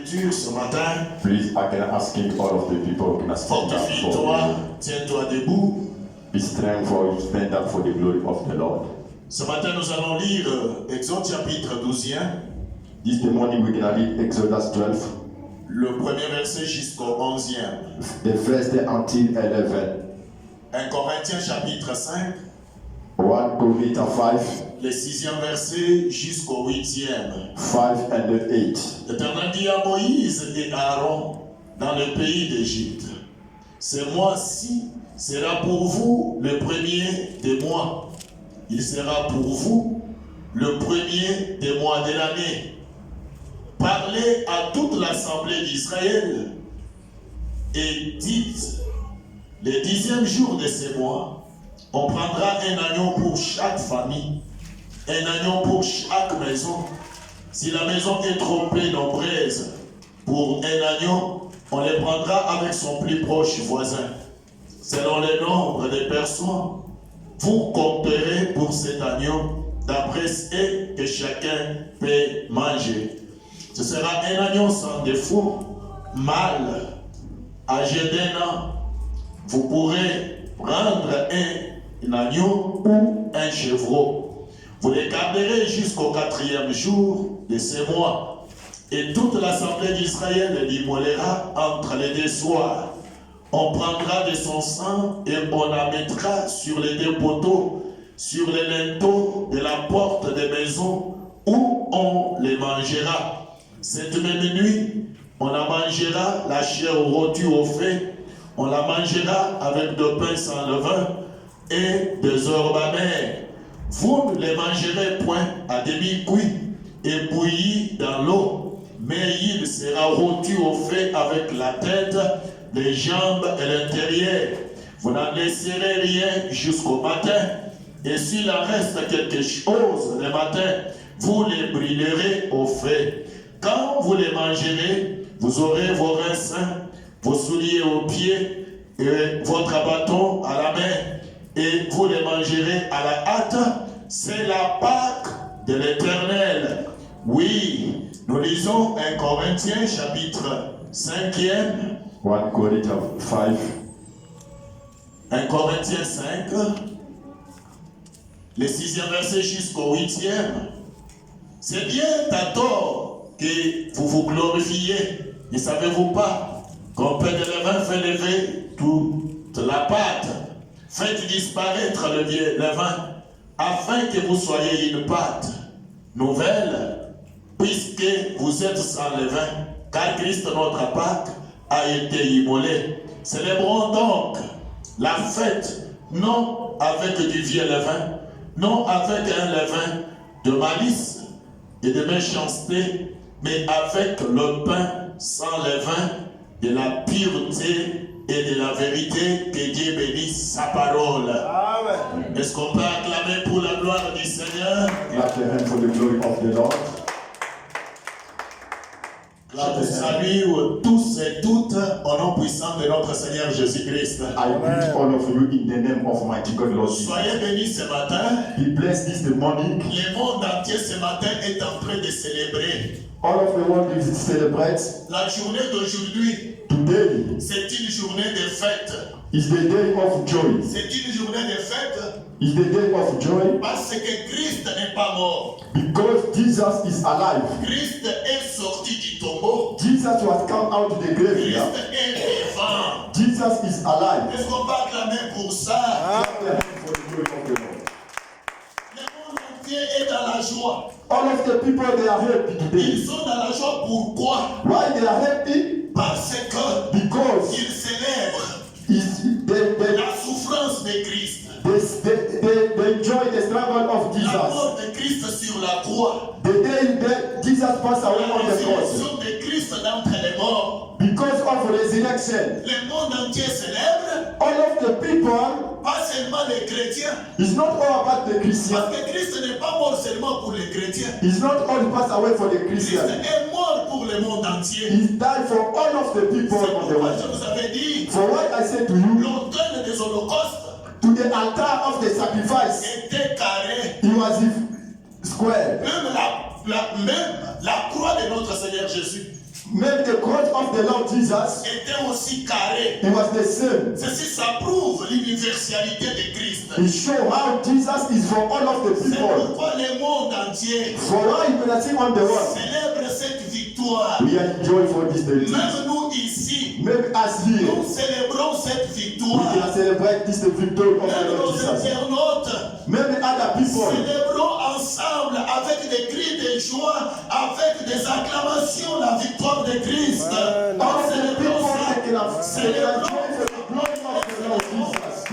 Ce matin, Please, I can asking all of the people who can stand up fortifie-toi, for tiens-toi debout. be strength for you, stand up for the glory of the Lord. Ce matin, nous allons lire Exode chapitre 12, This morning we're gonna read Exodus 12, le premier verset jusqu'au 11e. the first until 11. 1 Corinthiens chapitre 5, 1 Corinthians 5, le 6e verset jusqu'au 8e. 5 and 8. L'Éternel dit à Moïse et à Aaron dans le pays d'Égypte, ce mois-ci sera pour vous le premier des mois. Il sera pour vous le premier des mois de l'année. Parlez à toute l'assemblée d'Israël et dites, le 10e jour de ce mois, on prendra un agneau pour chaque famille, un agneau pour chaque maison. Si la maison est trop peu nombreuse pour un agneau, on les prendra avec son plus proche voisin. Selon le nombre de personnes, vous compterez pour cet agneau d'après ce que chacun peut manger. Ce sera un agneau sans défaut, mâle, âgé d'1 an. Vous pourrez prendre un agneau ou un chevreau. Vous les garderez jusqu'au 4e jour de ce mois. Et toute l'assemblée d'Israël l'immolera entre les deux soirs. On prendra de son sang et on la mettra sur les deux poteaux, sur les linteaux de la porte des maisons où on les mangera. Cette même nuit, on la mangera, la chair rôtie au feu, on la mangera avec de pain sans levain et des herbes amères. Vous ne les mangerez point à demi-cuit et bouillis dans l'eau, mais il sera rôti au feu avec la tête, les jambes et l'intérieur. Vous n'en laisserez rien jusqu'au matin, et s'il en reste quelque chose le matin, vous les brûlerez au feu. Quand vous les mangerez, vous aurez vos reins sains, vos souliers aux pieds et votre bâton à la main, et vous les mangerez à la hâte. C'est la Pâque de l'Éternel. Oui, nous lisons 1 Corinthiens chapitre 5e. 1 Corinthians 5, 1 Corinthiens 5, le 6e verset jusqu'au 8e. C'est bien à tort que vous vous glorifiez. Ne savez-vous pas qu'un peu de levain fait lever toute la pâte? Faites disparaître le vieux levain, afin que vous soyez une pâte nouvelle, puisque vous êtes sans levain, car Christ notre Pâque a été immolé. Célébrons donc la fête, non avec du vieux levain, non avec un levain de malice et de méchanceté, mais avec le pain sans levain, de la pureté et de la vérité. Que Dieu bénisse sa parole. Amen. Est-ce qu'on peut acclamer pour la gloire du Seigneur? clap your hands for the glory of the Lord. Je vous salue tous et toutes au nom puissant de notre Seigneur Jésus-Christ. I greet all of you in the name of mighty God, Lord Jesus. Soyez bénis ce matin. Be blessed this morning. Le monde entier ce matin est en train de célébrer. All of the world is celebrate La journée d'aujourd'hui, today. c'est une journée de fête. Is the day of joy. C'est une journée de fête Is the day of joy parce que Christ n'est pas mort. because Jesus is alive. Christ est sorti du tombeau. Jesus was come out of the grave. Christ est vivant. Jesus is alive. Est-ce qu'on peut acclamer pour ça? Clap your hands for the glory of the Lord. Le monde entier est dans la joie. All of the people they are happy today. Ils sont dans la joie. Pourquoi? Why they are happy? Parce que Because ils célèbrent they la souffrance de Christ. enjoy the struggle of La Jesus. mort de Christ sur la croix. The day that Jesus passed away La on the cross. résurrection de Christ d'entre les morts. Because of resurrection. Le monde entier célèbre. All of the people Pas seulement les chrétiens. is not all about the Christians. Parce que Christ n'est pas mort seulement pour les chrétiens. It's not all passed away for the Christ Christians. est mort pour le monde entier. He died for all of the people C'est on the pourquoi world. je vous avais dit, For what I said to you, l'autel des holocaustes to the altar of the sacrifice, était carré. he was square. Même la croix de notre Seigneur Jésus Même the cross of the Lord Jesus, était aussi carré. it was the same. Ceci, ça prouve l'universalité de Christ. It shows how Jesus is for all of the C'est people. pourquoi le monde entier For all humanity on the world, célèbre cette victoire. we are enjoying for this day. Même nous ici, Maybe us here, nous célébrons cette we victoire. can celebrate this the victory of the Même Lord nos Jesus. internautes Maybe other people, célébrons ensemble avec des cris de joie, avec des acclamations la victoire de Christ. all of the people Célébrons that ça. can have Célébrons celebrate for the glory of the Lord Jesus.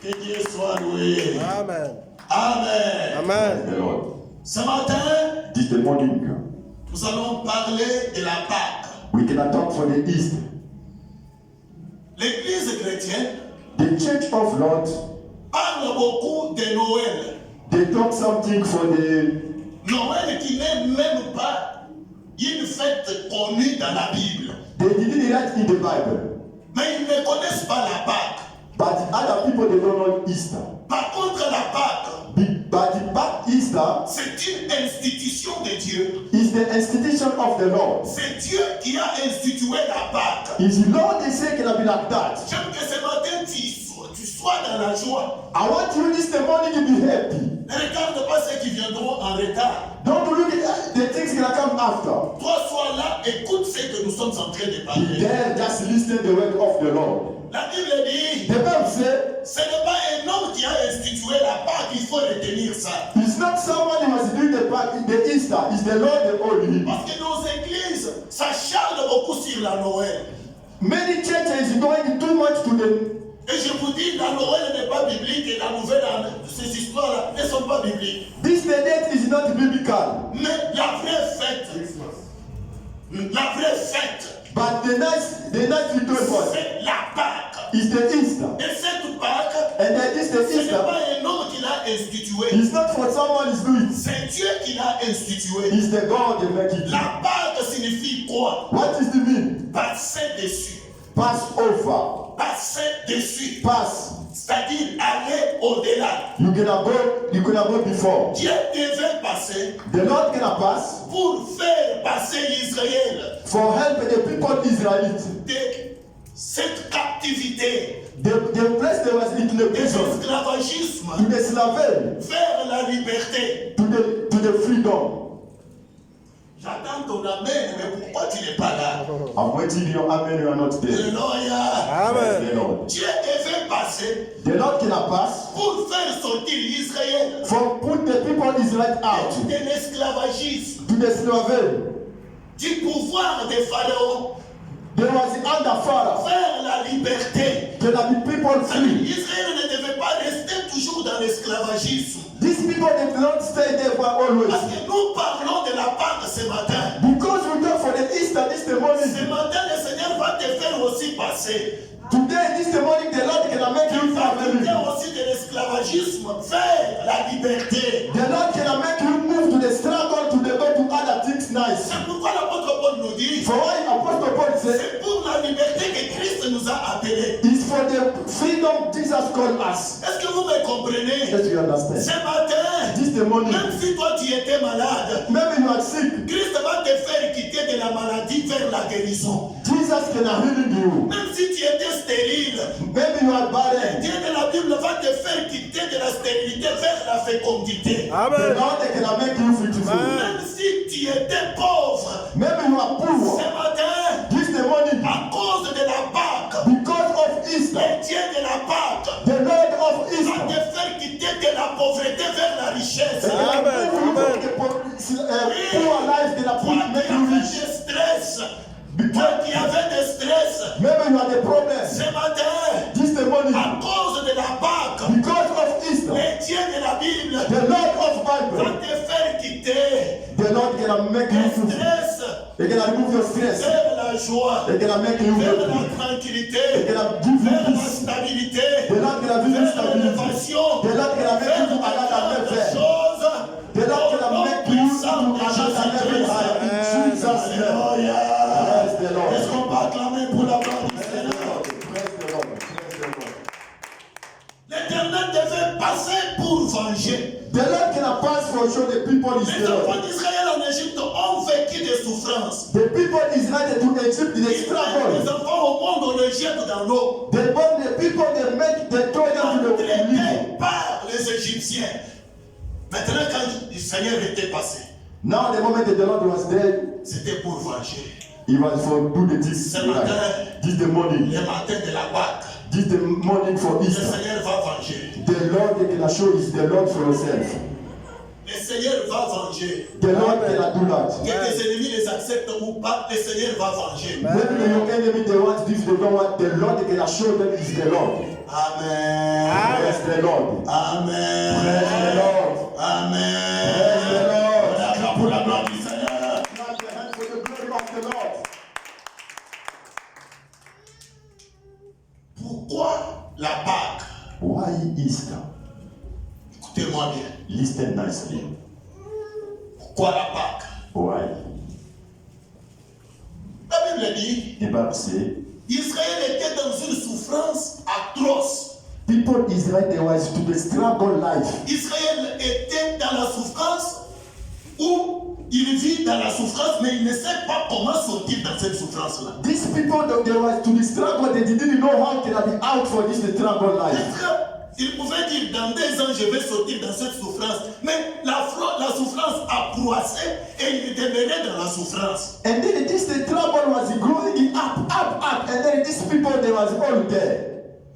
Que Dieu soit loué. Amen. Amen. Amen. The Lord. Ce matin, This the morning, nous allons parler de la Pâque. we can talk for the East. L'Église chrétienne The Church of Lord, parle beaucoup de Noël. they talk something for the Noël qui n'est même pas une fête connue dans la Bible. they didn't write in the Bible, Mais ils ne connaissent pas la Pâque. but the other people they don't know Easter. Par contre, la Pâque, But the back Easter c'est une institution de Dieu. is the institution of the Lord. C'est Dieu qui a institué la Pâque. Is the Lord they say can be like that? J'aime que ce matin tu sois dans la joie. I want you this morning to be happy. Ne regarde pas ceux qui viendront en retard. Don't look at the things that come after. Toi, sois là, écoute ce que nous sommes en train de Be parler. there, just listen the word of the Lord. La Bible dit, The Bible says ce n'est pas un homme qui a institué la Pâque, il faut retenir ça. it's not someone who was doing the Easter, it's the Lord the only. Parce que nos églises s'acharnent beaucoup sur la Noël. Many churches going too much to the Et je vous dis, la Noël n'est pas biblique et la nouvelle, ces histoires-là ne sont pas bibliques. this the date is not biblical. Mais la vraie fête, But the nice victory point c'est la Pâque. is the Easter. Et cette Pâque, And then this the ce n'est Easter. pas un homme qui l'a institué. It's not for someone who's doing it. C'est Dieu qui l'a institué. It's the God that make it. La Pâque signifie quoi? What is the mean? Passer dessus. Passover. Passer dessus. Pass. C'est-à-dire aller au-delà. You cannot go before. Dieu devait passer The Lord cannot pass pour faire passer Israël for help the people Israelites. de cette captivité, The place they was in the de prison, l'esclavagisme, to the slavery, vers la liberté. to the freedom. J'attends ton amen, mais pourquoi tu n'es pas là? I'm waiting your amen, you are not there. Alléluia. Amen. The Lord. Dieu devait passer The Lord cannot pass pour faire sortir Israël for put the people Israel out de l'esclavagisme, to the slavery. du pouvoir des pharaons, There was under Pharaoh. vers la liberté. There are the people free. Israël ne devait pas rester toujours dans l'esclavagisme. These people did not stay there for always. Parce que nous parlons de la Pâque ce matin. Because we go for the Easter this Ce morning. matin, le Seigneur va te faire aussi passer. Today, this morning, the Lord can make Il you va family. quitter aussi de l'esclavagisme vers la liberté. The Lord can make you move to the struggle to the go to other things nice. C'est pourquoi l'apôtre Paul nous dit, For why Apostle Paul said, c'est pour la liberté que Christ nous a appelés. it's for the freedom Jesus called us. Est-ce que vous me comprenez? Yes, you understand. Ce matin, This morning, même si toi tu étais malade, maybe you are sick. Christ va te faire quitter de la maladie vers la guérison. Jesus can heal you. Même si tu étais stérile, Maybe you are barren. Dieu de la Bible va te faire quitter de la stérilité vers la fécondité. The Amen. Lord can make you fruitful. Même si tu étais pauvre, Maybe you are ce poor. matin, This morning, à cause de la Pâque, because of Easter, le Dieu de la Pâque the Lord of va Easter, te faire quitter de la pauvreté vers la richesse. Amen. Amen. Poor life can Toi make qui you avais rich. des stress, toi qui avais des stress, Maybe you are the problem. ce matin, This morning, à cause de la Pâque, because of Easter, le Dieu de la Bible the Lord of va Bible, te faire quitter the Lord can make you le fruitful. stress He can remove your stress. vers la joie, He can make you vers happy. la tranquillité, He can give vers you la peace. stabilité, The Lord can give you vers stability. l'élévation, The Lord can make vers you to another de level. choses. The Lord can Au nom make you to puissant de another level Jésus-Christ. higher. In Jesus' name. Alléluia. Praise the Lord. Est-ce qu'on peut acclamer pour la gloire du Praise the Seigneur? Lord. Praise the Lord. Praise the Lord. L'Éternel devait passer pour venger. The Lord can pass for show the the people Les enfants Israel. d'Israël en Égypte ont vécu des souffrances. The people Israel to Egypt in a Les struggle. enfants au monde, on les jette dans l'eau. They born the people, they throw them to the river. Entraînés par les Égyptiens. Maintenant, quand le Seigneur était passé, Now the moment that the Lord was there, c'était pour venger. he was for do the this Ce matin, this the morning. le matin de la Pâque, This the morning for le Easter. Seigneur va venger. The Lord they can show is the Lord for yourself. Le Seigneur va venger. The Lord can do that. Que tes ennemis les acceptent ou pas, le Seigneur va venger. When your enemy they want this, they don't want, the Lord they can show them is the Lord. Amen. Praise the Lord. Amen. Praise the Lord. Amen. Praise the Lord. On acclame pour la gloire du Seigneur. Clap your hands for the glory of the Lord. Pourquoi la Pâque? Why Easter? Écoutez-moi bien. Listen nicely. Pourquoi la Pâque? Why? La Bible dit, The Bible says, Israël était dans une souffrance atroce. people Israel they was to the struggle life. Israël était dans la souffrance où il vit dans la souffrance, mais il ne sait pas comment sortir dans cette souffrance-là. These people they was to the struggle, they didn't know how can I be out for this struggle life. Il pouvait dire dans 2 ans je vais sortir dans cette souffrance, mais la souffrance a croissé et il demeurait dans la souffrance. And then this the trouble was growing up, and then these people they was all there.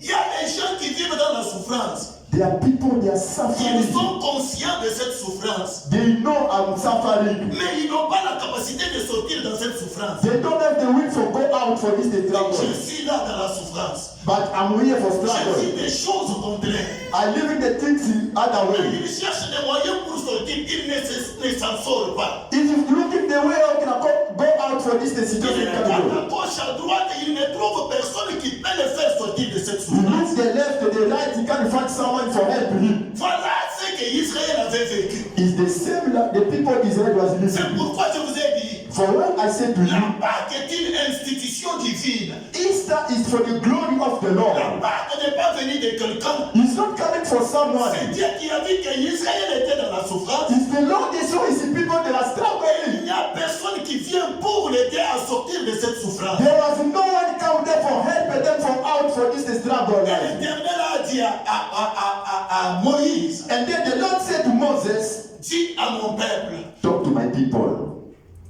Il y a des gens qui vivent dans la souffrance. There are people they are Ils suffering. sont conscients de cette souffrance, They know I'm suffering. mais ils n'ont pas la capacité de sortir dans cette souffrance. They don't have the will to go out for this Je trouble. suis là dans la souffrance. But I'm here for Je struggle. vis des choses contraires. I live in the things in other way. Il cherche des moyens pour sortir, il ne s'en sort pas. If you look at the way how can I go out for this Il situation, regarde à gauche, à droite, et il ne trouve personne qui peut le faire sortir de cette he souffrance. looks the left to the right, he can't find someone for help him. Voilà ce que Israël avait vécu. It's the same like the people Israel was C'est living. pourquoi je vous ai dit, For what I said to la you, Pâque est une institution divine. Easter is for the glory of the Lord. La Pâque n'est pas venue de quelqu'un. It's not coming for someone. C'est Dieu qui a vu qu'Israël était dans la souffrance. It's the Lord that saw his people that are Il struggling. n'y a personne qui vient pour l'aider à sortir de cette souffrance. There was no one come there for help them from out for this struggle Et life. l'Éternel a dit à Moïse, And then the Lord said to Moses, dis à mon peuple talk to my people.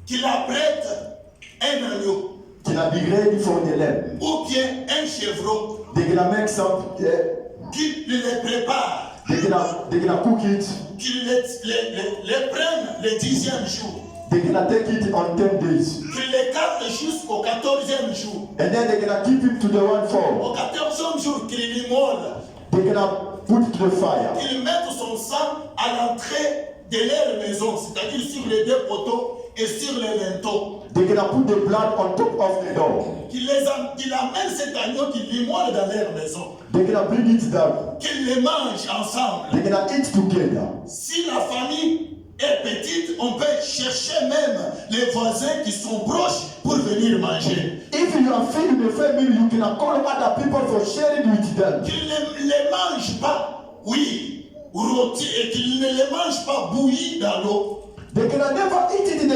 qu'il apprête un agneau Can I be ready for the lamb? ou bien un chevreau, They're gonna make some, qu'il les prépare, they're gonna cook it. qu'il les prenne le 10e jour, They're gonna take it on 10 days. qu'il les garde jusqu'au 14e jour. And then they're gonna keep it to the one fall. Au 14e jour, qu'il l'immole, They're gonna put it to the fire. qu'il mette son sang à l'entrée de leur maison, c'est-à-dire sur les 2 poteaux et sur les linteaux. They're gonna put the blood on top of the door. Qu'il amène cet agneau, qu'il l'immole dans leur maison, They're gonna bring it down. qu'ils les mangent ensemble. They're gonna eat together. Si la famille est petite, on peut chercher même les voisins qui sont proches pour venir manger. If you are feeding the family, you can call other people for sharing with them. Qu'ils ne les mangent pas, oui, rôtis, et qu'ils ne les mangent pas bouillis dans l'eau, They can never eat it,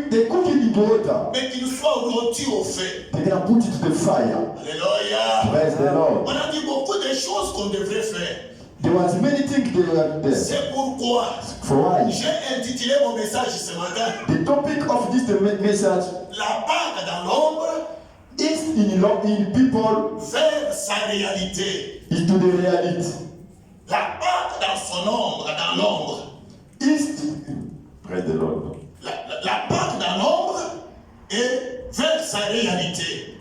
they cook it in the water. mais qu'ils soient rôtis au feu. They're gonna put it to the fire. Alléluia. Praise the Lord. On a dit beaucoup de choses qu'on devrait faire. There was many things they were there. C'est pourquoi For why? j'ai intitulé mon message ce matin, The topic of this message La Pâque dans l'ombre is in people vers sa réalité. is to the reality. La Pâque dans son ombre, dans l'ombre. Is praise the Lord. La Pâque dans l'ombre et vers sa réalité.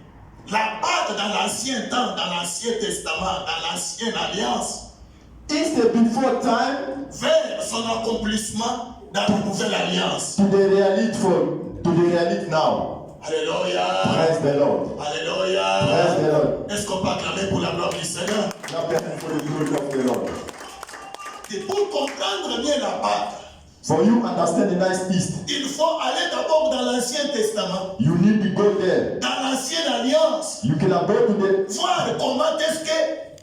La Pâque dans l'ancien temps, dans l'ancien testament, dans l'ancienne alliance, Is the before time vers son accomplissement dans la nouvelle alliance. to the reality now. Alléluia. Praise the Lord. Alléluia. Praise the Lord. Est-ce qu'on peut acclamer pour la gloire du Seigneur? Clap your hands for the glory of the Lord. Et pour comprendre bien la Pâque, For you understand the nice East, il faut aller d'abord dans l'Ancien Testament, you need to go there. dans l'Ancienne Alliance, You can go to the voir comment est-ce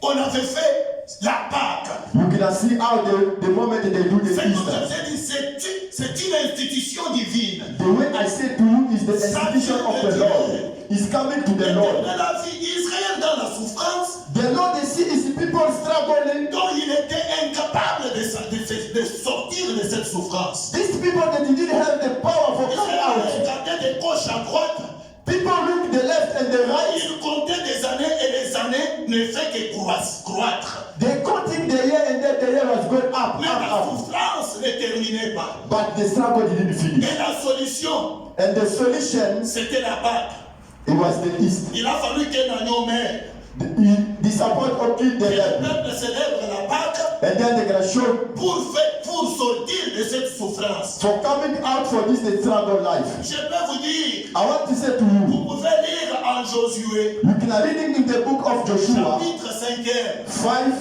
qu'on avait fait la Pâque. You can see how the moment they do the C'est comme ça Easter. que j'ai dit, c'est une institution divine. The way I say to you is the institution of the Lord. Is coming to the Lord. Dans la vie Israël dans la souffrance, The Lord they see is people struggling. dont il était incapable de sortir de cette souffrance. These people they didn't have the power for coming Israël out. regardait de gauche à droite. People look the left and the right. Il comptait des années et les années ne fait que croître. They counting the year and then the year was going up, Mais la up, up. souffrance ne terminait pas. But the struggle didn't finish. Et la solution, And the solution, c'était la Pâque. it was the East. Il a fallu qu'un agneau meure. The disappoint of the Et le land. peuple célèbre la Pâque And then they're gonna show pour sortir de cette souffrance. for coming out for this the struggle life. Je peux vous dire, I want to say to you, vous pouvez lire en Josué, you can reading in the book of Joshua chapitre 5e. 5,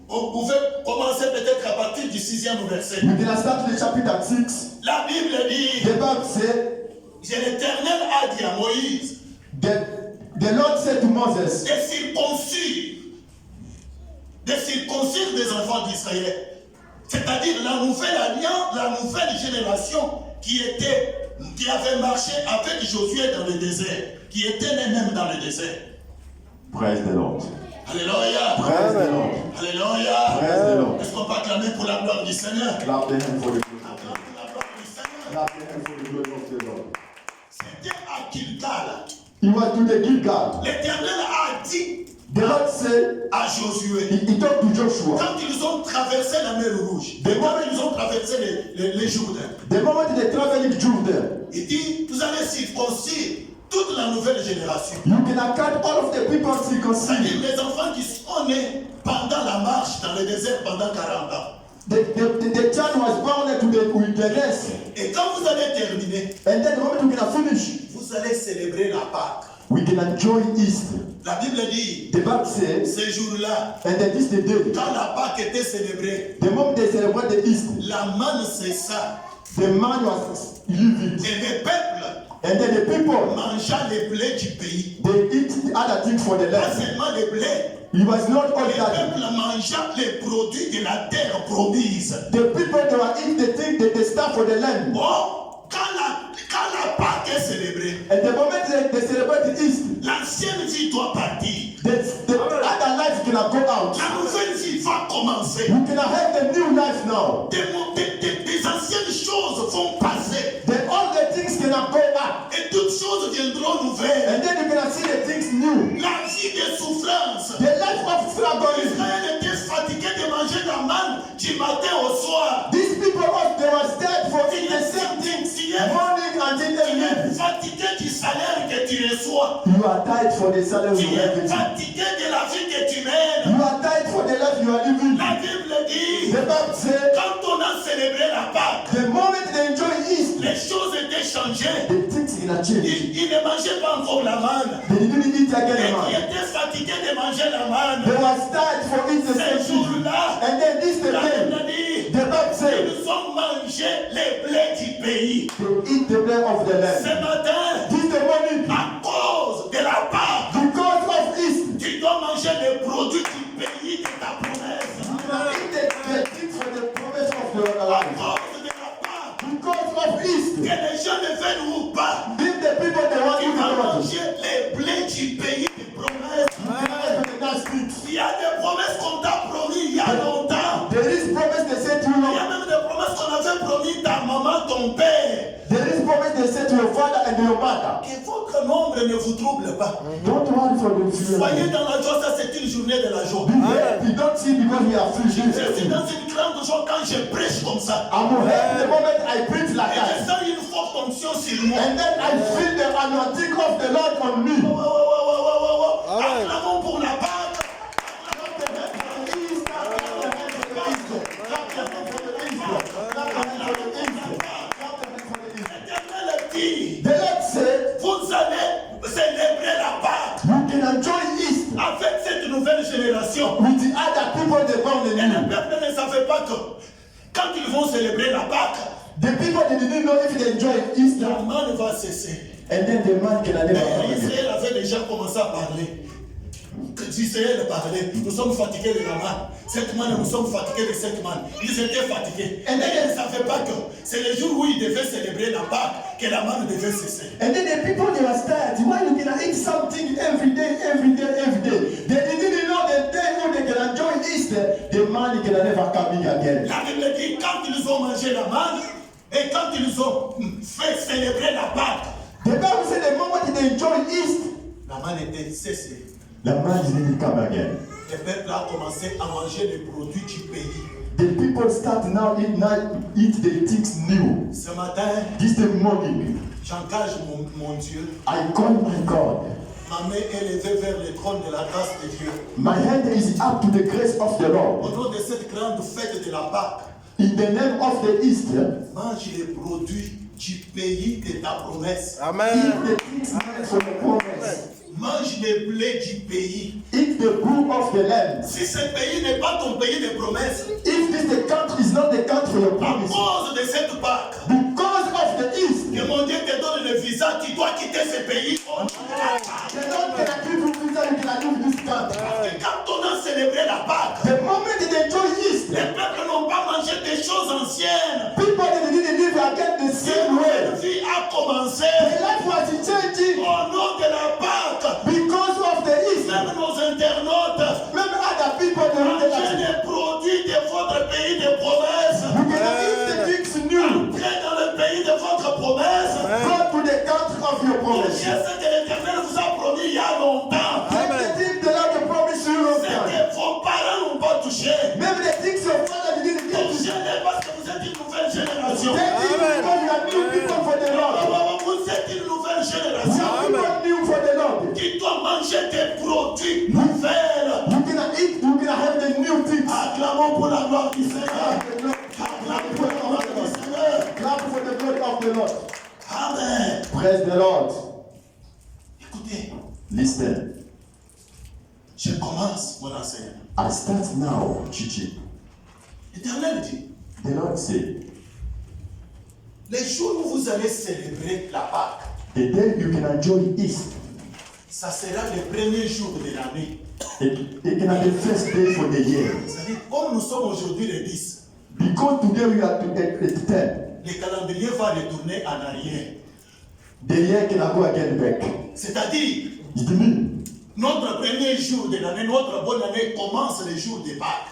Vous pouvez commencer peut-être à partir du 6e verset. we can start the chapter 6. La Bible dit, The Bible said, l'Éternel a dit à Moïse, the Lord said to Moses, de circoncire des enfants d'Israël. C'est-à-dire la nouvelle alliance, la nouvelle génération qui avait marché avec Josué dans le désert, qui était né même dans le désert. Praise the Lord. Alléluia. Praise the Lord. Alléluia. Praise the Lord. Est-ce qu'on peut acclamer pour la gloire du Seigneur? Clap the hand for the glory. Acclame pour la gloire du Seigneur. Clap the hand for the glory of the Lord. C'était à Gilgal. He was to the Gilgal. L'Éternel a dit The Lord said, à Josué, he talked to Joshua. quand ils ont traversé la mer Rouge, et quand ils ont traversé les Jourdains, The moment they traveling Jordan, il dit, vous allez circoncire toute la nouvelle génération. you can account all of the people circumcised. C'est-à-dire les enfants qui sont nés pendant la marche dans le désert pendant 40 ans. The child was born to the wilderness. Et quand vous allez terminer, And then the moment we can finish, vous allez célébrer la Pâque. we can enjoy Easter. La Bible dit, The Bible says, ces jours-là, and then this the day, quand la Pâque était célébrée, the moment they celebrate the Easter, la manne cessa the man was living. et les peuples And then the people, mangeaient les blés du pays. they eat the other things for the Pas land. seulement les blés, It was not all les that. peuples mangeaient les produits de la terre promise. The people they were eating the thing, the stuff for the land. Oh, quand la Pâque est célébrée, And the moment they celebrate the Easter, l'ancienne vie doit partir. the other life can go out. La nouvelle vie va commencer. You can have the new life now. Des anciennes choses vont passer. Then all the things can go up. Et toutes choses viendront nouvelles. And then you can see the things new. La vie des souffrances. The life of struggle. Israël était fatigué de manger la manne du matin au soir. These people, they were dead for eating the same things morning until Tu es evening. fatigué du salaire que tu reçois. You are tired for the salary Tu you es have. fatigué de la vie que tu mènes. You are tired for the life you are living. La Bible dit, The Bible says, quand on a célébré la Pâque, the moment they enjoy Easter, les choses étaient changées. the things gonna change. Ils ne mangeaient pas encore la manne. They didn't eat Et again, qui man. étaient fatigués de manger la manne. They were tired for eating the same Ces thing. jours-là, And then this the la day, Bible dit, the Bible says, ils ont mangé les blés du pays. they eat the bread of the Ce land. matin, This the morning, à cause de la Pâque, because of Easter, tu dois manger les produits du pays de ta promesse. eat the things for the promise of your À life. cause de la Pâque, Because of que Easter, les gens ne viennent ou pas, if the people they want tu to vas go to, manger les blés du pays de promesse. Il y a des promesses qu'on t'a promis il y a longtemps. there is promise they said to Il y a you, même des promesses qu'on avait promis ta maman, ton père. there is promise they said to your father and your mother. Que votre nombre ne vous trouble pas. Don't worry for the Soyez future. dans la joie, ça c'est une journée de la joie. Be happy, don't see because we are free. Je suis dans une grande joie quand je prêche comme ça. I'm happy the moment I preach like Et je that. sens une forte onction sur moi. And then I feel the anointing of the Lord on me. Amen. Acclamons pour la Pâque. L'Éternel dit, The Lord said, vous allez célébrer la Pâque you can enjoy Easter avec cette nouvelle génération. with the other people they found in Et le you. peuple ne savait pas que quand ils vont célébrer la Pâque, The people they didn't know if they enjoy Easter, la manne va cesser. and then the man can never come Mais again. Israël avait déjà commencé à parler. D'Israël parlait, nous sommes fatigués de la manne. Cette manne, nous sommes fatigués de cette manne. Ils étaient fatigués. Et ils ne savaient pas que c'est le jour où ils devaient célébrer la Pâque que la manne devait cesser. And then the people they were tired. Why you can eat something every day? They didn't know the day when they can enjoy Easter, the man can never coming again. La Bible dit quand ils ont mangé la manne et quand ils ont fait célébrer la Pâque, The Bible said the moment they enjoy Easter, la manne était cessée. the man didn't come again. Le peuple a commencé à manger les produits du pays. The people start now eat the things new. Ce matin, This the morning, j'engage mon Dieu. I call my God. Ma main est levée vers le trône de la grâce de Dieu. My hand is up to the grace of the Au Lord. nom de cette grande fête de la Pâque, In the name of the Easter, mange les produits du pays de ta promesse. Amen. eat the things meant for the promise. Mange les blés du pays. Eat the good of the land. Si ce pays n'est pas ton pays de promesse, If this the country is not the country of à promise, cause de cette Pâque, because of the East, que mon Dieu te donne le visa, tu dois quitter ce pays. Oh, the Lord can give you visa, you can leave this country. et quand on a célébré la Pâque, The moment they enjoy East, les peuples n'ont pas mangé des choses anciennes. people they didn't live again the Une same nouvelle way. vie a commencé The life was changing au nom de la Pâque. because of the East. Même nos internautes, Même other people they don't mangez like it. les produits de votre pays de promesse. You cannot eat the things new. Entrez dans le pays de votre promesse. Go to the country of your Pour promise. dire ce que l'Éternel vous a promis il y a longtemps. Take the things the Lord promised you long Ce time. que vos parents n'ont pas touché. Maybe the things your father didn't get to. Touchez-les parce que vous êtes une nouvelle génération. Take it because you are new people for the Lord. Vous êtes une nouvelle You génération are people new for the Lord. qui doit manger des produits nouvelles. You cannot eat, you cannot have the new things. Acclamons pour la gloire du Seigneur. Clap for the glory of the Lord. Clap for the glory of the Lord. Amen. Praise the Lord. Écoutez, Listen. je commence mon enseignement. I start now teaching. L'Éternel dit, The Lord said, les jours où vous allez célébrer la Pâque, the day you can enjoy East, ça sera le premier jour de l'année. it can be the first day for the year. C'est-à-dire, comme nous sommes aujourd'hui le 10, Because today we are to at 10, le calendrier va retourner en arrière. the year cannot go again back. C'est-à-dire, It means, notre premier jour de l'année, notre bonne année commence le jour de Pâques.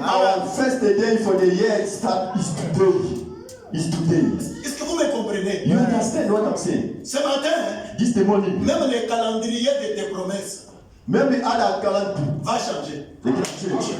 our first day for the year start is today. Is today. Est-ce que vous me comprenez? You understand what I'm saying? Ce matin, hein, This the morning. même le calendrier de tes promesses Maybe other calendar va changer. they can change.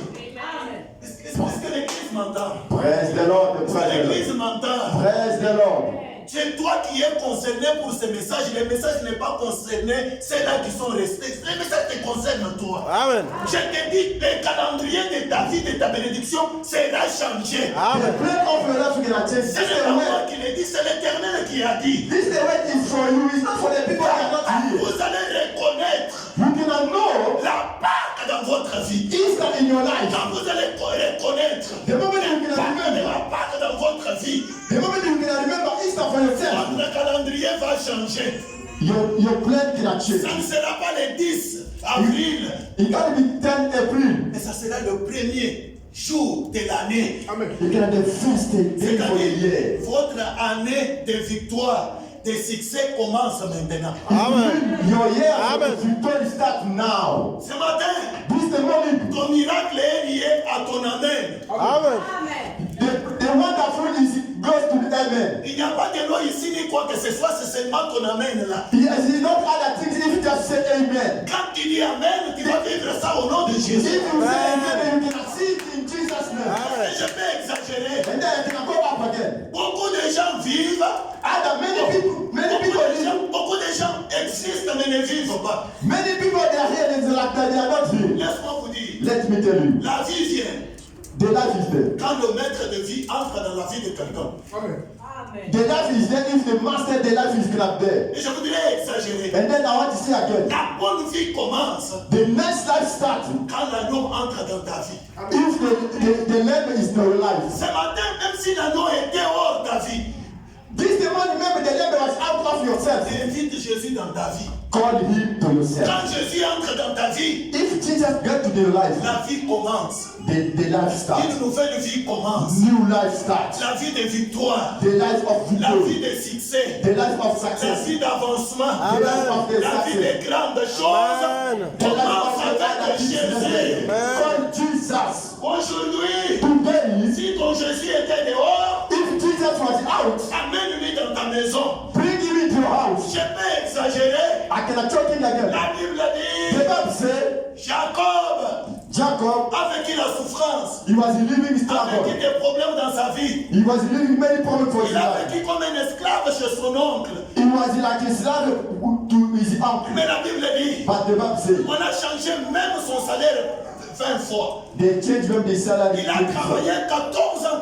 Est-ce que l'Église m'entend? Praise the Lord. Est-ce Praise que the l'Église Lord. m'entend? Praise the Lord. C'est toi qui es concerné pour ce message. Le message n'est pas concerné ceux-là qui sont restés. Le message te concerne toi. Amen. Je te dis, le calendrier de ta vie, de ta bénédiction sera changé. The Amen. plan of your life can change. Ce n'est pas moi qui le dis, c'est l'Éternel qui a dit. This the way is for you. It's not for the people that are not here. Vous allez reconnaître You cannot know la Pâque dans votre vie. Easter in your life. Quand vous allez reconnaître The moment you la can Pâque de remember. la Pâque dans votre vie, The moment you can remember Easter for yourself. votre calendrier va changer. Your plan cannot change. Ça ne sera pas le 10 avril, It can be 10 April. mais ça sera le premier jour de l'année. It can be the first day for the year. C'est-à-dire, votre année de victoire, de succès commence maintenant. Amen. Your year Amen. of victory start now. Ce matin, This the morning. ton miracle est lié à ton amen. Amen. The wonderful is goes to the amen. Il n'y a pas de loi ici ni quoi que ce soit, c'est seulement ton amen là. Yes, it's not other things if you just say amen. Quand tu dis amen, tu vas vivre ça au nom de If Jésus. you say amen, you can see it in Jesus' name. Et je peux exagérer. And then you can go up again. Beaucoup de gens vivent, beaucoup de gens existent mais ne vivent pas. Many people they are here and they are not here. Laisse-moi vous dire, Let me tell you, la vie vient the life is there. quand le maître de vie entre dans la vie de quelqu'un. The life is there if the master, the life is not there. Et je voudrais exagérer. And then I want to say again, La bonne vie commence the next life starts quand l'agneau entre dans ta vie. if the lamb is no life. Ce matin, même si l'agneau était hors ta vie, This the morning, remember the lamb was out of yourself. invite Jésus dans ta vie. Call him to yourself. Quand Jésus entre dans ta vie, If Jesus get to your life, la vie commence. the life starts. Une nouvelle vie commence. New life starts. La vie de victoire. The life of La vie victory. de succès. The life of La success. vie d'avancement. The life of the La vie success. de grandes choses. The life Commence of the avec Jésus. Call Jesus. Aujourd'hui, Today, si ton Jésus était dehors, if Jesus was out, amène-lui dans ta maison. bring him into your house. Je peux exagérer. I cannot choke him again. La Bible The dit, Bible says, Jacob Jacob, a vécu la souffrance, he was living a vécu struggle. des problèmes dans sa vie. He was living many problems for his Il a life. vécu comme un esclave chez son oncle. He was like a slave to his uncle. Mais la Bible dit, But the Bible says, on a changé même son salaire 20 fois. they changed him the salary. Il a travaillé 14 ans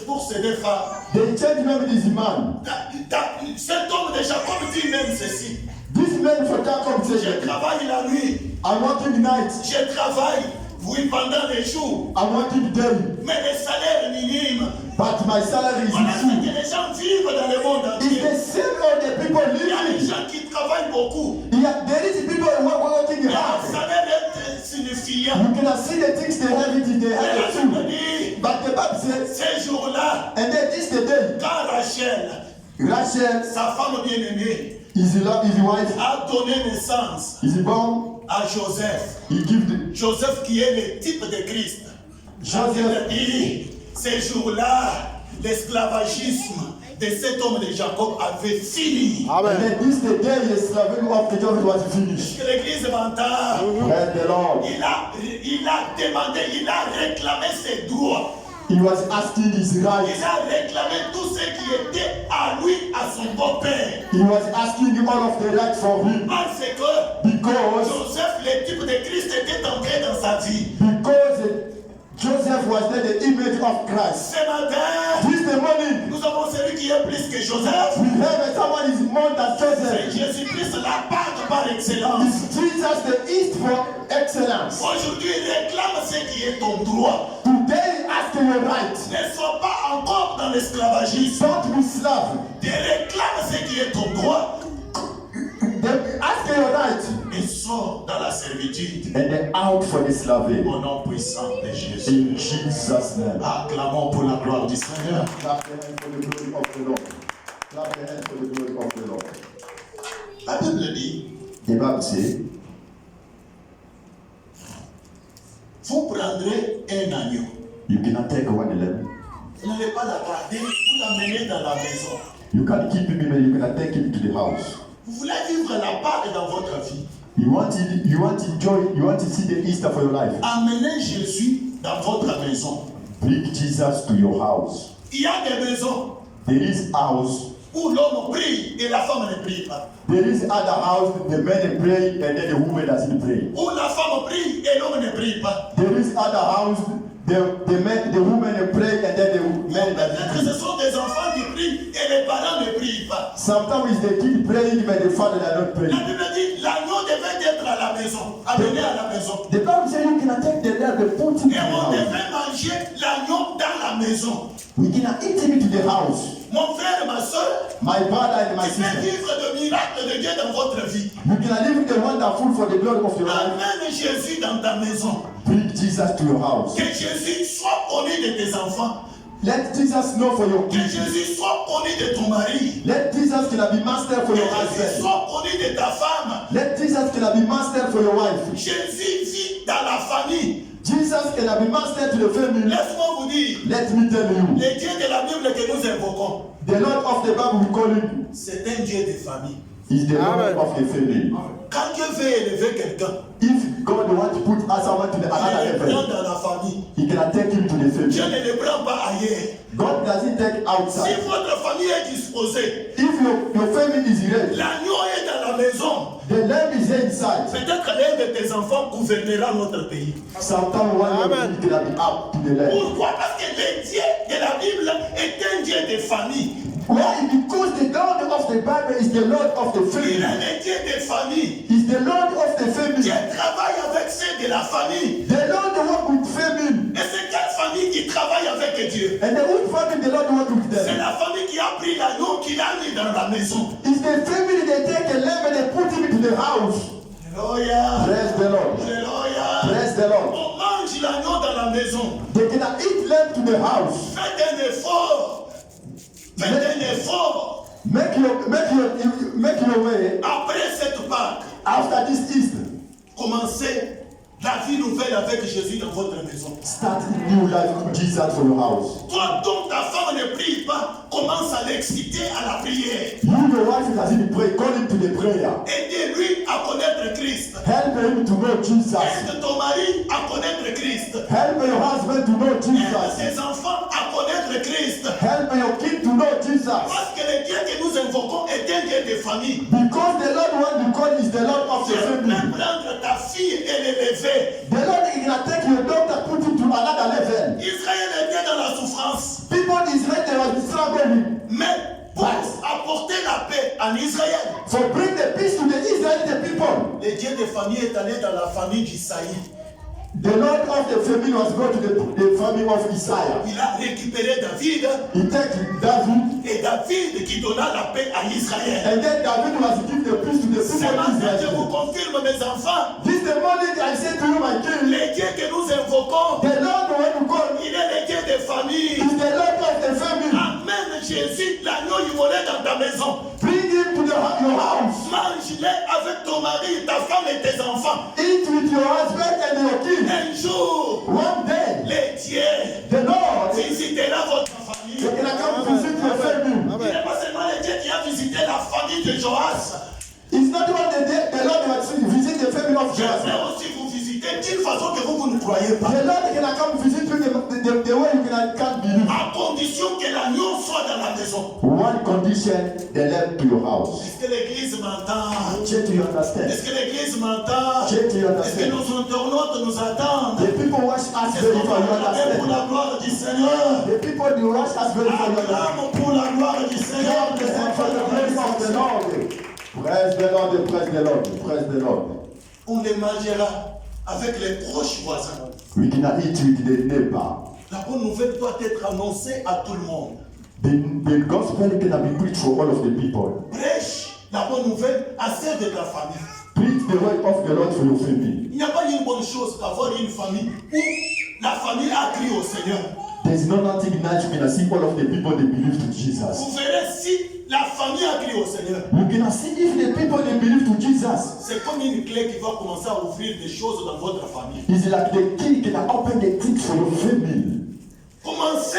pour s'aider femmes. They changed him this man. Cet homme de Jacob dit même ceci. This man for Jacob Je said, travaille la nuit, I'm working night, je travaille, oui, pendant les jours, I'm working day, mais le salaire minime. but my salary is Voilà ce full. que les gens vivent dans le monde It's entier. the same all the people Il y a des living. gens qui travaillent beaucoup, There is people who are working mais leur hard. salaire est insignifiant. You cannot see the things they have it in their Mais la hand Bible too. dit, But the Bible says, ces jours-là, and then this the day, quand Rachel, Rachel sa femme bien-aimée, is his wife, a donné naissance is born, à Joseph, he give the Joseph qui est le type de Christ, Joseph. il dit, ces jours-là, l'esclavagisme de cet homme de Jacob avait fini. And then this the day the slavery of the Joseph was finished. Que l'église m'entend. Praise the Lord. Il a demandé, il a réclamé ses droits. He was asking his Il rights. a réclamé tout ce qui était à lui, à son beau-père. He was asking all of the rights for him Parce que because Joseph, le type de Christ, était entré dans sa vie. Joseph was there, the image of Christ. Ce matin, This the morning nous avons celui qui est plus que Joseph. we have someone is more than C'est Joseph. Jésus-Christ, la Pâque par excellence. It's Jesus the East for excellence. Aujourd'hui, réclame ce qui est ton droit. Today ask your right. Ne sois pas encore dans l'esclavagisme. Don't be slave. Tu réclames ce qui est ton droit Ask your right. et sors dans la servitude. And then out for the slave. Au nom puissant de Jésus. In Jesus' name. Acclamons pour la gloire du Seigneur. Clap your hands for the glory of the Lord. Clap your hands for the glory of the Lord. La Bible dit, The Bible says, vous prendrez un agneau. you cannot take one lamb. Vous n'allez pas la garder, vous l'amenez dans la maison. You can keep him, but you cannot take him to the house. Vous voulez vivre la Pâque dans votre vie. You want to enjoy, you want to see the Easter for your life. Amenez Jésus dans votre maison. Bring Jesus to your house. Il y a des maisons There is house. où l'homme prie et la femme ne prie pas. There is other house. The men pray and then the woman doesn't pray. Où la femme prie et l'homme ne prie pas. There is other house. The woman pray and then the men doesn't Peut-être ce pray. sont des enfants qui prient et les parents ne prient pas. Sometimes it's the kid praying, but the father does not pray. La Bible dit l'agneau devait être à la maison, amené à la maison. The Bible says you cannot take the lamb and put him Et in the on house. devait manger l'agneau dans la maison. We cannot eat him into the house. Mon frère et ma soeur, My brother and my tu peux sister, vivre de miracles de Dieu dans votre vie. you cannot live the wonderful for the glory of your life. Amène Jésus dans ta maison. Bring Jesus to your house. Que Jésus soit connu de tes enfants. Let Jesus know for your Que kids. Jésus soit connu de ton mari. Let Jesus cannot be master for Que your Jésus husband. soit connu de ta femme. Let Jesus cannot be master for your wife. Jésus vit dans la famille. Jesus cannot be master to the family. Laisse-moi vous dire, Let me tell you, le Dieu de la Bible que nous invoquons, the Lord of the Bible we call him c'est un Dieu de famille. is the Lord of the family. Quand Dieu veut élever quelqu'un, If God wants to put someone to the another il le prend level, dans la famille. He cannot take him to the Dieu family. ne le prend pas ailleurs. God doesn't take Si outside. votre famille est disposée, If your family is ready, l'agneau est dans la maison. the lamb is inside. Peut-être l'un de tes enfants gouvernera notre pays. Sometimes one of them cannot be up to the lamb. Pourquoi? Parce que le Dieu de la Bible est un Dieu de famille. Why? Because the God of the Bible is the Lord of the Il family. est le Dieu de famille. He's the Lord of the family. Dieu travaille avec ceux de la famille. The Lord work with family. Et c'est quelle famille qui travaille avec Dieu. And the which family the Lord want with C'est them? la famille qui a pris l'agneau, qui l'a mis dans la maison. It's the family they take a lamb and they put him into the house. Alléluia. Praise the Lord. Alléluia. Praise the Lord. On mange l'agneau dans la maison. They cannot eat lamb to the house. Faites un effort. Faites un effort. Make your way Après cette Pâque, after this Easter. commencez la vie nouvelle avec Jésus dans votre maison. Start a new life with Jesus for your house. Toi dont ta femme ne prie pas, commence à l'exciter à la prière. You, your wife, is as if you pray, call him to the prayer. Aidez-lui à connaître Christ. Help him to know Jesus. Aide ton mari à connaître Christ. Help your husband to know Aide Jesus. ses enfants à connaître Christ. Help your kid to know Jesus. Parce que le Dieu que nous invoquons est un Dieu de famille. Because the Lord one you call is the Lord of Tu your peux family. prendre ta fille et l'élever. The Lord is going to take your daughter, put it to another level. Israël était dans la souffrance. People in Israel, they were struggling. Mais pour apporter la paix en Israël, So bring the peace to the Israeli people. le Dieu de famille est allé dans la famille d'Isaïe. The Lord of the family was go to the family of Isaiah. Il a récupéré David He take David, et David qui donna la paix à Israël. and then David was give the peace to the Ce people of matin, je vous Israel. confirme, mes enfants, This the morning I say to you, my king, le Dieu que nous invoquons, the Lord when you call il est le Dieu de famille. is the Lord of the family. Amène Jésus, l'agneau immolé dans ta maison. Bring him to your house. Mange-le avec ton mari, ta femme et tes enfants. Eat with your husband and your king. Un jour, One day, le Dieu the Lord visitera votre famille. is going to come visit your family. Il n'est pas seulement le Dieu qui a visité la famille de Joas. It's not one day the Lord will visit the family of Je vais Jesus. aussi vous visiter d'une façon que vous ne croyez pas. The Lord is going to come visit you the way you can't believe. À condition que l'agneau soit dans la maison. One condition, the lamb to your house. Est-ce que l'église m'entend? Check you understand. Est-ce que l'église m'entend? Check you Est-ce que understand. nos internautes nous attendent? The people watch us Est-ce very qu'on for you va acclamer pour understand. la gloire du Seigneur? The people they watch us very for you understand. Acclame pour la gloire du Seigneur. God is for the praise of the Lord. Praise the Lord, praise the Lord, praise the Lord. On les mangera avec les proches voisins. We cannot eat with the neighbor. La bonne nouvelle doit être annoncée à tout le monde. The gospel cannot be preached for all of the people. Prêche la bonne nouvelle à celle de ta famille. Preach the word of the Lord for your family. Il n'y a pas une bonne chose qu'avoir une famille où la famille a crié au Seigneur. There's no nothing nice when I see all of the people they believe to Jesus. Vous verrez si la famille a crié au Seigneur. You cannot see if the people they believe to Jesus. C'est comme une clé qui va commencer à ouvrir des choses dans votre famille. It's like the key can open the things for your family. Commencez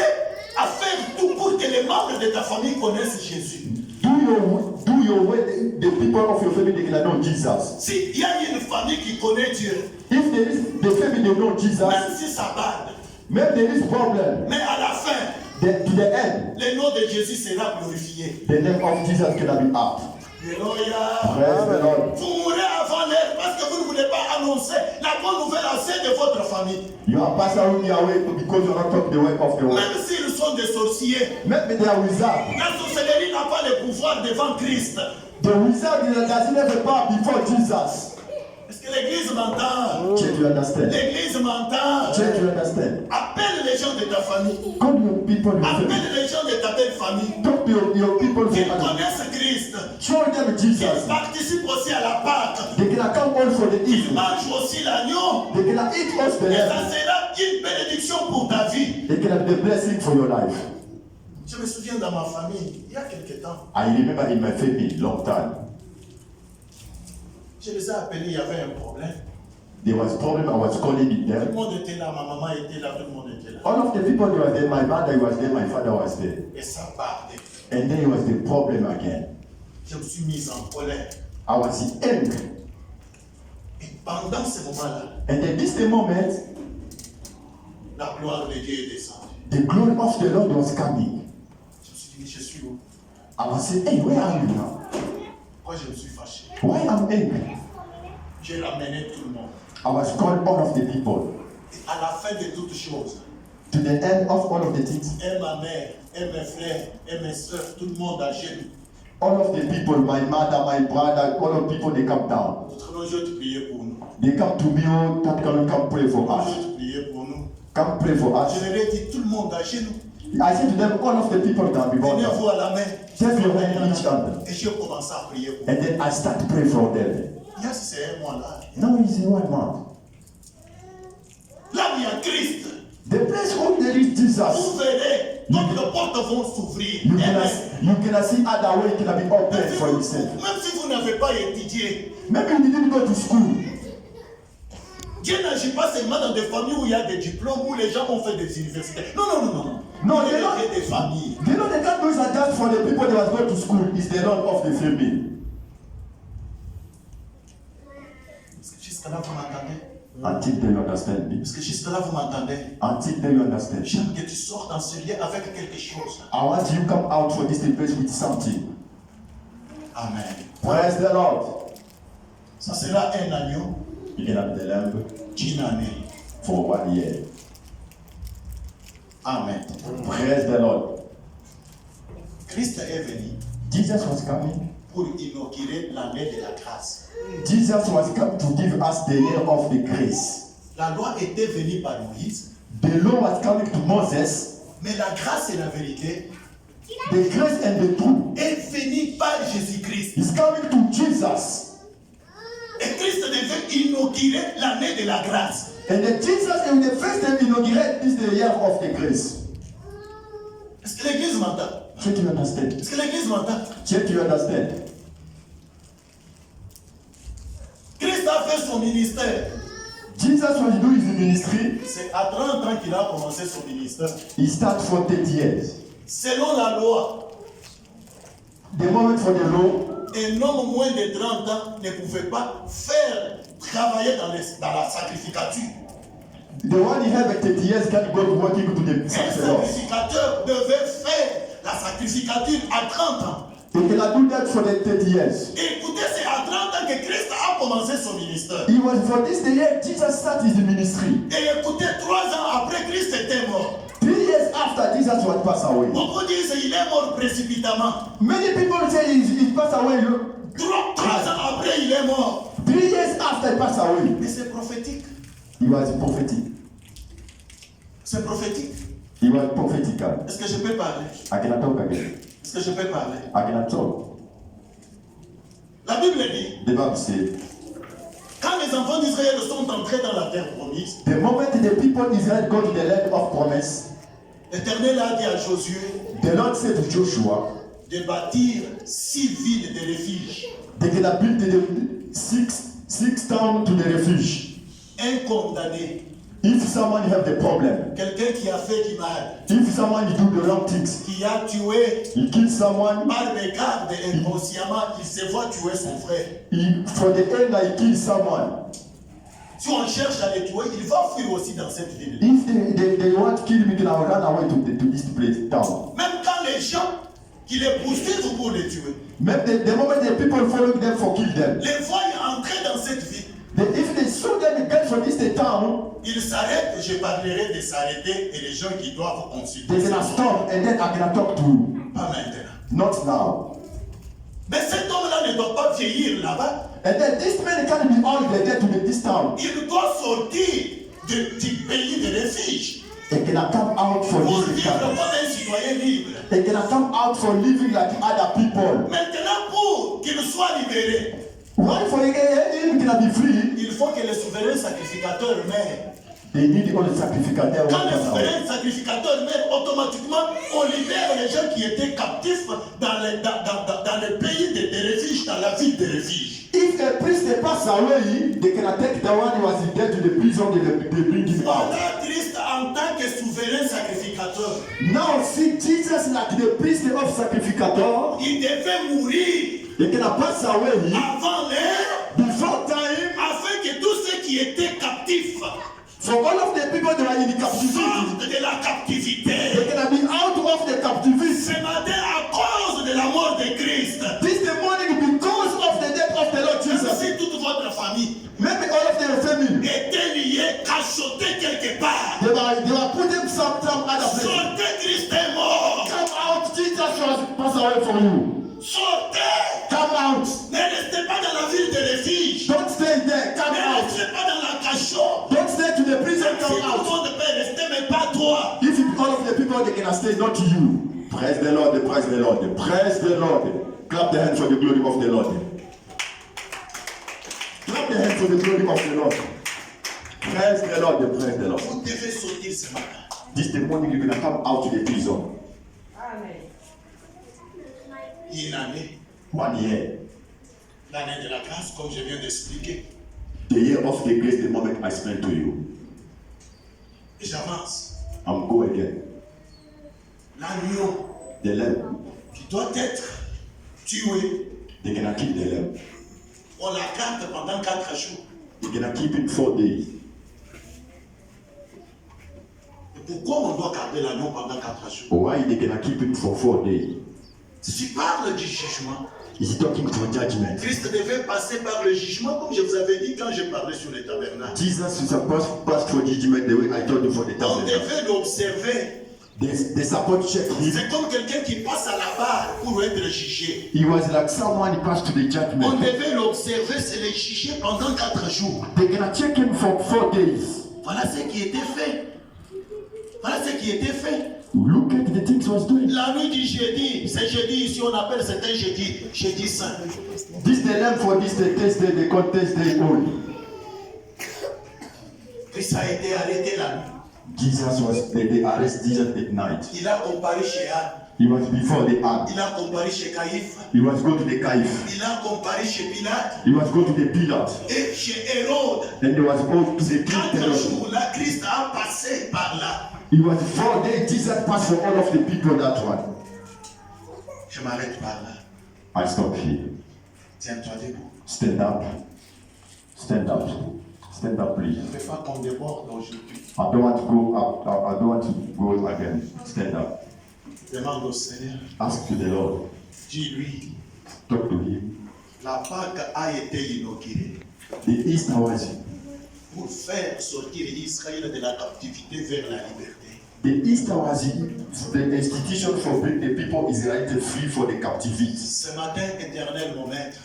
à faire tout pour que les membres de ta famille connaissent Jésus. Do your way. The people of your family they can know Jesus. S'il y a une famille qui connaît Dieu, If there is the family they know Jesus, même si ça bade, maybe there is problem. mais à la fin, To the end, le nom de Jésus sera glorifié. the name of Jesus cannot be up. Alléluia. Praise the Lord. Vous mourrez avant l'heure parce que vous ne voulez pas annoncer la bonne nouvelle à celle de votre famille. You are passing away because you are not talking the way of the world. Même s'ils sont des sorciers, Maybe they are wizards. la sorcellerie n'a pas le pouvoir devant Christ. The wizard doesn't have a power before Jesus. Est-ce que l'église m'entend? Check you understand. L'église m'entend. Check you understand. Appelle les gens de ta famille. Call your people your family. Appelle les gens de ta belle famille. Talk to your people Qu'ils for connaissent Christ. show them Qu'ils Jesus. participent aussi à la Pâque. They can come all for the Qu'ils Easter. mangent aussi l'agneau. They can eat us the Et ça lamb. sera une bénédiction pour ta vie. They can have the blessing for your life. Je me souviens dans ma famille, il y a quelque temps, I remember in my family, long time, je les ai appelés, il y avait un problème. there was problem. I was calling it Tout le them. monde était là, ma maman était là, tout le monde était là. All of the people they was there. My mother was there. My father was there. Et ça bardait. And then it was the problem again. Je me suis mise en colère. I was in anger. Et pendant ce moment-là, And then this the moment, la gloire de Dieu est descendue. the glory of the Lord was coming. Je me suis dit, je suis où? I was saying, hey, where are you now? Pourquoi je me suis fâché? Why I'm angry? J'ai ramené tout le monde. I was calling all of the people. Et à la fin de toutes choses, To the end of all of the things, et ma mère, et mes frères, et mes soeurs, tout le monde à genoux. all of the people, my mother, my brother, all of the people, they come down. Autrement, je vais te prier pour nous. They come to me, oh, that can come pray for us. Je vais te prier pour nous. come pray for us. Je leur ai dit, tout le monde à genoux. I said to them, all of the people that be born, Tenez-vous à la main. take your hand in each other. Et j'ai commencé à prier pour And then I start to pray for them. Hier, c'est un mois là. Now it's in 1 month. Là où il y a Christ, The place where there is Jesus, vous verrez, d'autres portes vont s'ouvrir. you Amen. cannot see other way can be open for yourself. Même si vous n'avez pas étudié, Maybe you didn't go to school. Dieu n'agit pas seulement dans des familles où il y a des diplômes, où les gens ont fait des universités. Non, non, non, non. Non, il y they don't- a des familles. You know, the God those are just for the people that was going to school. It's the Lord of the family. Est-ce que jusqu'à là vous m'entendez? Until they understand me. Est-ce que jusqu'à là vous m'entendez? Until they understand. J'aime que tu sortes dans ce lieu avec quelque chose. I want you to come out from this place with something. Amen. Praise the Lord. Ça sera un agneau You can have the lamb d'une année. for 1 year. Amen. Praise the Lord. Christ est venu Jesus was coming. pour inaugurer l'année de la grâce. Jesus was come to give us the year of the grace. La loi était venue par Moïse, The law was coming to Moses. mais la grâce et la vérité The grace and the truth est venue par Jésus-Christ. is coming to Jesus. Et Christ devait inaugurer l'année de la grâce. And the Jesus and the first time inaugurate is the year of the grace. Est-ce que l'église m'entend? Check you understand. Est-ce que l'église m'entend? Check you understand. Christ a fait son ministère. Jesus was doing his ministry. C'est à 30 ans qu'il a commencé son ministère. He started for 30 years. Selon la loi, The moment for the law, un homme moins de 30 ans ne pouvait pas travailler dans la sacrificature. the one he had at 30 years can go working to the Un sacrifice. sacrificateur devait faire la sacrificature à 30 ans. He cannot do that for the 30 years. Et écoutez, c'est à 30 ans que Christ a commencé son ministère. It was for this the year Jesus started his ministry. Et écoutez, 3 ans après, Christ était mort. 3 years after Jesus was passed away. Beaucoup disent qu'il est mort précipitamment. Many people say he passed away. 3 ans après, il est mort. 3 years after he passed away. Mais c'est prophétique. He was prophetic. C'est prophétique. He was prophetical. Est-ce que je peux parler? I cannot talk again. Est-ce que je peux parler? I cannot talk. La Bible dit, The Bible says, quand les enfants d'Israël sont entrés dans la terre promise, the moment the people of Israel go to the land of promise, l'Éternel a dit à Josué the Lord said to Joshua, de bâtir 6 villes de refuge. they can build the six towns to the refuge. Un condamné, If someone have the problem, quelqu'un qui a fait du mal, if someone do the wrong things, qui a tué he kill someone, par mégarde inconsciemment, il se voit tuer son frère. for the anger he kill someone. Si on cherche à les tuer, il va fuir aussi dans cette ville. If they want to kill me, then I will run away to this place town. Même quand les gens qui les poursuivent pour les tuer, Même the moment the people following them for kill them, les voient entrer dans cette ville, if they saw them get from this town, ils s'arrêtent. Je parlerai de s'arrêter et les gens qui doivent consulter. they can stop and then I can talk to you. Pas maintenant. Not now. Mais cet homme-là ne doit pas vieillir là-bas. And then this man can't be all the day to this town. Il doit sortir du pays de refuge They cannot come out for pour this vivre town. comme un citoyen libre. They cannot come out for living like other people. Maintenant, pour qu'il soit libéré, Why for him cannot be free? il faut que les souverains sacrificateurs meurent. They need all the sacrificator. Quand les souverains sacrificateurs meurent, automatiquement, on libère les gens qui étaient captifs dans le pays de refuge, dans la ville de refuge. If a priest pass away, they cannot take the one who was in dead to the prison. They bring him out. Voilà Christ en tant que souverain sacrificateur. Now see Jesus like the priest of sacrificator. Il devait mourir They cannot pass away avant l'heure before time. afin que tous ceux qui étaient captifs For all of the people that are in the captivity, sortent de la captivité. they cannot be out of the captivity. Ce matin, à cause de la mort de Christ, This the morning because of the death of the Lord même Jesus. si toute votre famille Maybe all of their family, était liée, cachotée quelque part, they were putting some other place. sortez, Christ est mort. Come out, Jesus was passed away from you. Sortez. Come out. Ne restez pas dans la ville de refuge. Don't stay there. Come Ne out. restez pas dans la cachot. Don't stay to the prison. Si Come tout le out. monde peut rester, God they can stay, not you. Praise the Lord, praise the Lord, praise the Lord. Clap the hands for the glory of the Lord. Clap the hands for the glory of the Lord. Praise the Lord, praise the Lord. Vous devez sortir ce matin. This the morning you're gonna come out to the prison. Amen. Il y a une année, 1 year. l'année de la grâce, comme je viens d'expliquer. The year of the grace, the moment I explained to you. Et j'avance. I'm go again. L'agneau The lamb, qui doit être tué, they're gonna keep the lamb. on la garde pendant 4 jours. They're gonna keep it 4 days. Et pourquoi on doit garder l'agneau pendant 4 jours? Why they gonna keep it for 4 days? Si tu parles du jugement, He's talking for judgment. Christ devait passer par le jugement, comme je vous avais dit quand je parlais sur le tabernacle. Jesus is supposed to pass for judgment the way I told you for the On tabernacle. devait l'observer. They support check him. C'est comme quelqu'un qui passe à la barre pour être jugé. He was like someone he passed to the On judgment. devait l'observer, c'est le juger pendant 4 jours. They're gonna check him for 4 days. Voilà ce qui était fait. Voilà ce qui était fait. Look at the things was doing. La nuit du jeudi, c'est jeudi ici, on appelle c'était jeudi, jeudi saint. This the lamb for this the Thursday, the contest day only. Christ a été arrêté la nuit. Jesus was they arrest Jesus at night. Il a comparé chez Anne. He was before the ark. Il a comparé chez Caïphe. He was go to the Caïphe. Il a comparé chez Pilate. He was go to the Pilate. Et chez Hérode. And there was go to the 4 king. jours là, Christ a passé par là. It was 4 days Jesus passed for all of the people that one. Je m'arrête par là. I stop here. Tiens-toi debout. Stand up. Stand up. Stand up, please. Ne fais pas qu'on déborde aujourd'hui. I don't want to go up. I don't want to go again. Stand up. Demande au Seigneur. Ask to the Lord. Dis-lui, Talk to him. la Pâque a été inaugurée The East was pour faire sortir Israël de la captivité vers la liberté. the East was the institution for bring the people Israel free for the captivity. Ce matin, éternel mon maître,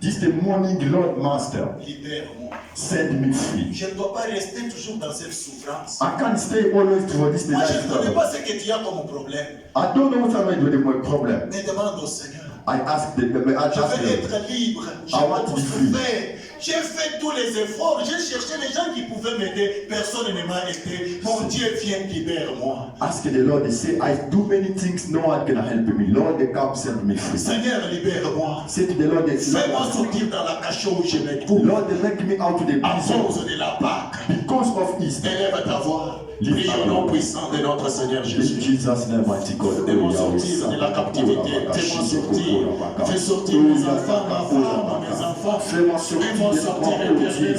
This the morning, Lord Master, libère-moi. set me free. Je ne dois pas rester toujours dans cette souffrance. I can't stay always for this Moi, je ne connais lifestyle. pas ce que tu as comme problème. I don't know what I'm doing with my problem. Mais demande au Seigneur. I ask the Je veux them. être libre. J'ai I want to be free. souffert. J'ai fait tous les efforts. J'ai cherché les gens qui pouvaient m'aider. Personne ne m'a aidé. Mon Dieu, viens, libère-moi. Ask the Lord. They say, I do many things. No one can help me. Lord, they come set me free. Seigneur, libère-moi. Say to the Lord, they Fais-moi say, sortir dans la cachot où je me trouve. Lord, they make me out to the À prison cause de la Pâque. because of East. Élève ta voix. Prie au nom puissant de notre Seigneur In Jésus. Jesus' name, mighty God. Fais-moi sortir de la captivité. Fais-moi sortir. Fais sortir mes enfants, ma femme, mes enfants. Fais-moi sortir, Fais-moi sortir, éternel,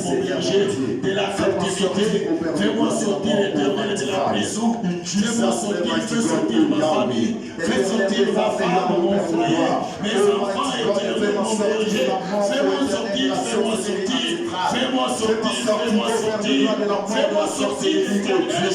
mon berger, de la captivité. Fais-moi sortir, éternel, de la prison. Fais-moi sortir, fais sortir ma famille. Fais sortir ma femme, mon foyer. Mes enfants, éternel, mon berger. Fais-moi sortir, fais-moi sortir. Fais-moi sortir, fais-moi sortir. Fais-moi sortir, éternel.